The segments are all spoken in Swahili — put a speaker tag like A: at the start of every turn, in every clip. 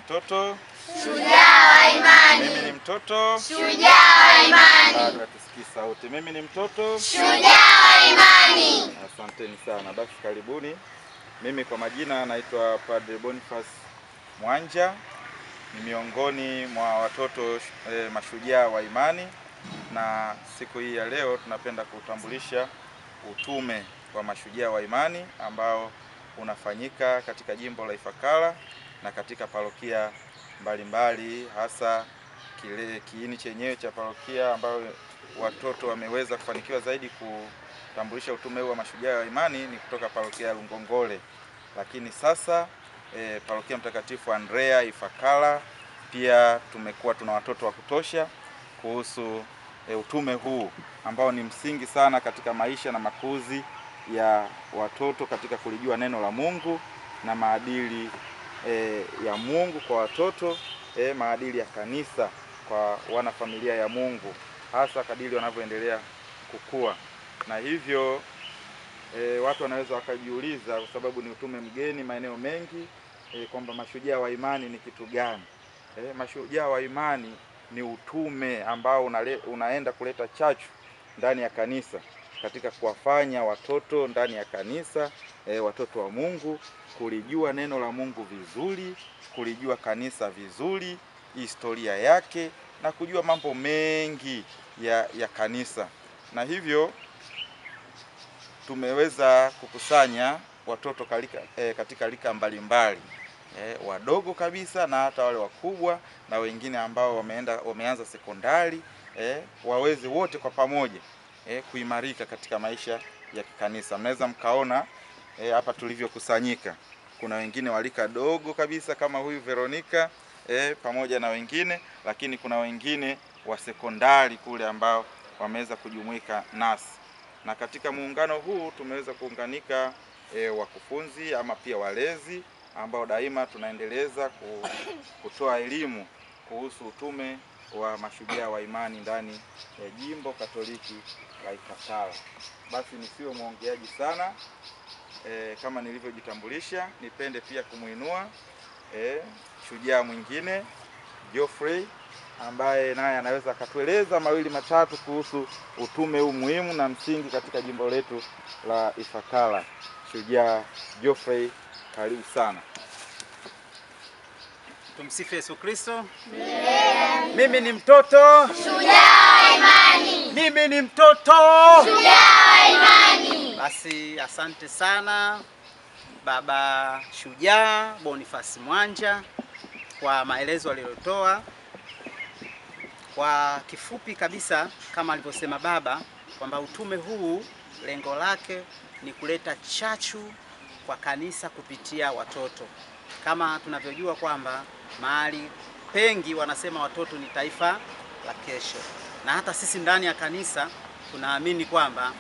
A: mtoto
B: shujaa wa imani.
A: Mimi ni mtoto
B: shujaa wa imani.
A: Bado tusikie sauti. Mimi ni mtoto
B: shujaa wa imani.
A: Asanteni sana. Basi karibuni. Mimi kwa majina naitwa Padre Boniface Mwanja. Ni miongoni mwa watoto mashujaa wa imani, na siku hii ya leo tunapenda kutambulisha utume wa mashujaa wa imani ambao unafanyika katika jimbo la Ifakara na katika parokia mbalimbali, hasa kiini chenyewe cha parokia ambayo watoto wameweza kufanikiwa zaidi kutambulisha utume huu wa mashujaa wa imani ni kutoka parokia ya Lungongole. Lakini sasa parokia Mtakatifu Andrea Ifakara pia tumekuwa tuna watoto wa kutosha kuhusu utume huu ambao ni msingi sana katika maisha na makuzi ya watoto katika kulijua neno la Mungu na maadili ya Mungu kwa watoto, maadili ya kanisa kwa wanafamilia ya Mungu, hasa kadiri wanavyoendelea kukua. Na hivyo watu wanaweza wakajiuliza, kwa sababu ni utume mgeni maeneo mengi, kwamba mashujaa wa imani ni kitu gani? Mashujaa wa imani ni utume ambao unaenda kuleta chachu ndani ya kanisa katika kuwafanya watoto ndani ya kanisa, watoto wa Mungu, kulijua neno la Mungu vizuri, kulijua kanisa vizuri, historia yake, na kujua mambo mengi ya kanisa. Na hivyo tumeweza kukusanya watoto katika rika mbalimbali, wadogo kabisa na hata wale wakubwa na wengine ambao wameanza sekondari, waweze wote kwa pamoja kuimarika katika maisha ya kikanisa. Mnaweza mkaona hapa tulivyokusanyika. Kuna wengine walika dogo kabisa kama huyu Veronica, pamoja na wengine, lakini kuna wengine wa sekondari kule ambao wameweza kujumuika nasi. Na katika muungano huu tumeweza kuunganika wakufunzi ama pia walezi ambao daima tunaendeleza kutoa elimu kuhusu utume wa mashujaa wa imani ndani ya Jimbo Katoliki la Ifakara. Basi nisiwe mwongeaji sana, kama nilivyojitambulisha, nipende pia kumuinua shujaa mwingine Geoffrey, ambaye naye anaweza akatueleza mawili matatu kuhusu utume huu muhimu na msingi katika jimbo letu la Ifakara. Shujaa Geoffrey, karibu sana.
C: Tumsifu Yesu Kristo. Mimi ni mtoto
B: shujaa wa imani.
C: Mimi ni mtoto
B: shujaa wa imani.
C: Basi asante sana Baba Shujaa Boniface Mwanja kwa maelezo aliyotoa. Kwa kifupi kabisa, kama alivyosema baba, kwamba utume huu lengo lake ni kuleta chachu kwa kanisa kupitia watoto. Kama tunavyojua kwamba mahali pengi wanasema watoto ni taifa la kesho, na hata sisi ndani ya kanisa tunaamini kwamba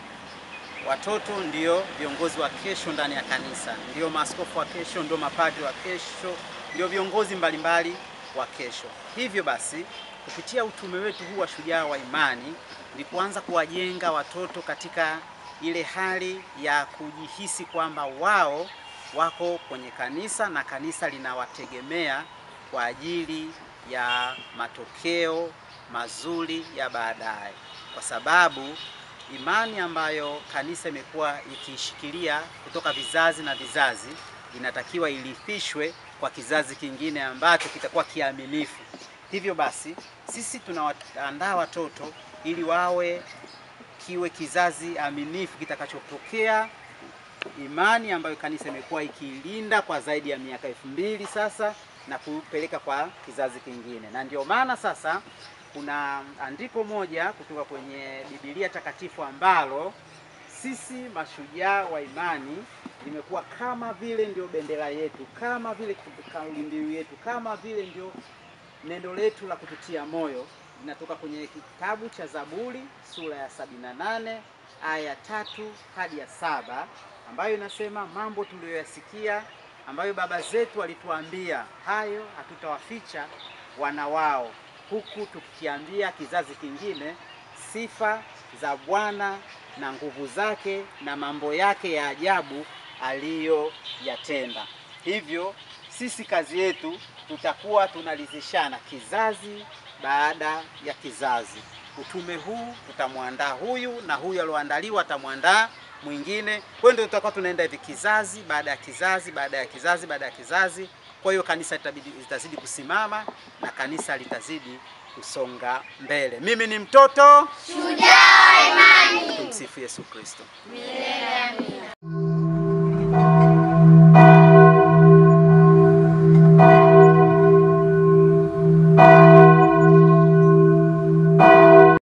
C: watoto ndio viongozi wa kesho ndani ya kanisa, ndio maaskofu wa kesho, ndio mapadri wa kesho, ndio viongozi mbalimbali wa kesho. Hivyo basi kupitia utume wetu huu wa shujaa wa imani ni kuanza kuwajenga watoto katika ile hali ya kujihisi kwamba wao wako kwenye kanisa na kanisa linawategemea kwa ajili ya matokeo mazuri ya baadaye, kwa sababu imani ambayo kanisa imekuwa ikishikilia kutoka vizazi na vizazi inatakiwa ilithishwe kwa kizazi kingine ambacho kitakuwa kiaminifu. Hivyo basi sisi tunawaandaa watoto ili kiwe kizazi aminifu kitakachopokea imani ambayo kanisa imekuwa ikilinda kwa zaidi ya miaka 2000 sasa na kupeleka kwa kizazi kingine. Na ndio maana sasa kuna andiko moja kutoka kwenye Biblia takatifu ambalo sisi mashujaa wa imani limekuwa kama vile ndio bendera yetu, kama vile kauli mbiu yetu, kama vile ndio neno letu la kututia moyo. Linatoka kwenye kitabu cha Zaburi sura ya 78 aya 3 hadi 7, ambayo inasema, mambo tuliyoyasikia ambayo baba zetu walituambia, hayo hatutawaficha wana wao, huku tukiambia kizazi kingine sifa za Bwana na nguvu zake na mambo yake ya ajabu aliyoyatenda. Hivyo sisi kazi yetu tutakuwa tunalizishana kizazi baada ya kizazi. Utume huu tutamwandaa huyu na huyu alioandaliwa atamwandaa mwingine. Kwa hiyo tutakuwa tunaenda hivi kizazi baada ya kizazi baada ya kizazi baada ya kizazi. Kwa hiyo kanisa litazidi kusimama na kanisa litazidi kusonga mbele. Mimi ni mtoto
B: shujaa wa imani.
C: Tumsifu Yesu Kristo.
B: Milele amina.